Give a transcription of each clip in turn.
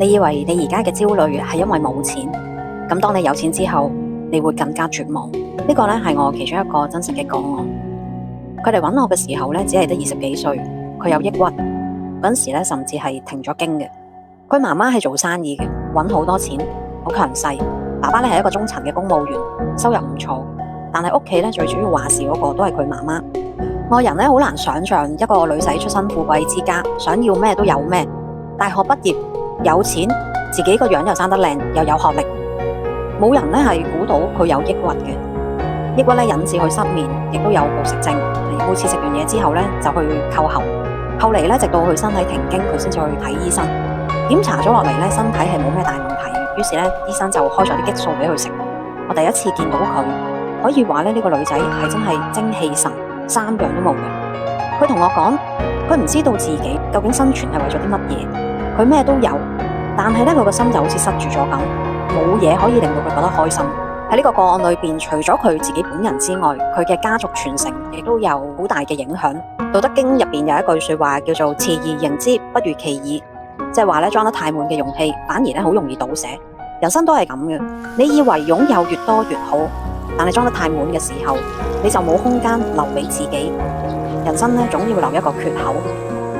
你以為你而家嘅焦慮係因為冇錢，咁當你有錢之後，你會更加絕望。呢個呢係我其中一個真實嘅個案。佢嚟揾我嘅時候呢，只係得20幾歲，佢有抑鬱，嗰陣時呢甚至係停咗經嘅。佢媽媽係做生意嘅，揾好多錢，好強勢。爸爸呢係一個中層嘅公務員，收入唔錯，但係屋企呢最主要話事嗰個都係佢媽媽。外人呢好難想象一個女仔出身富貴之家，想要咩都有咩。大學畢業有錢，自己個樣又生得靚，又有學歷，冇人呢係估到佢有抑鬱嘅。抑鬱呢引致佢失眠，亦都有暴食症。每次食完嘢之後呢，就去扣喉。後嚟呢，直到佢身體停經，佢先至去睇醫生。檢查咗落嚟呢，身體係冇咩大問題嘅。於是呢，醫生就開咗啲激素俾佢食。我第一次見到佢，可以話呢個女仔係真係精氣神3樣都冇嘅。佢同我講，佢唔知道自己究竟生存係為咗啲乜嘢。佢咩都有，但係呢，佢個心就好似塞住咗咁，冇嘢可以令到佢覺得開心。喺呢個個案裏邊，除咗佢自己本人之外，佢嘅家族傳承亦都有好大嘅影響。道德經入邊有一句說話叫做持而盈之，不如其已，即係話咧，裝得太滿嘅容器反而咧好容易倒瀉。人生都係咁嘅，你以為擁有越多越好，但係裝得太滿嘅時候，你就冇空間留俾自己。人生咧總要留一個缺口，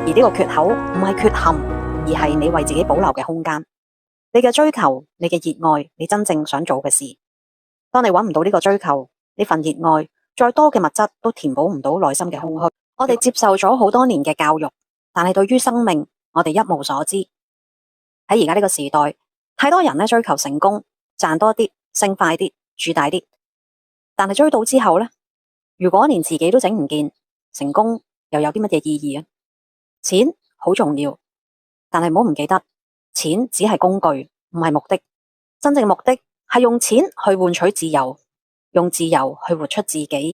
而呢個缺口唔係缺陷，而係你為自己保留嘅空間。你嘅追求，你嘅熱愛，你真正想做嘅事。當你揾唔到呢個追求，呢份熱愛，再多嘅物質都填補唔到內心嘅空虛。我哋接受咗好多年嘅教育，但係對於生命，我哋一無所知。喺而家呢個時代，太多人咧追求成功，賺多啲，升快啲，住大啲。但係追到之後呢，如果連自己都整唔見，成功又有啲乜嘢意義啊？錢好重要，但係唔好唔記得，錢只係工具，唔係目的。真正目的係用錢去換取自由，用自由去活出自己。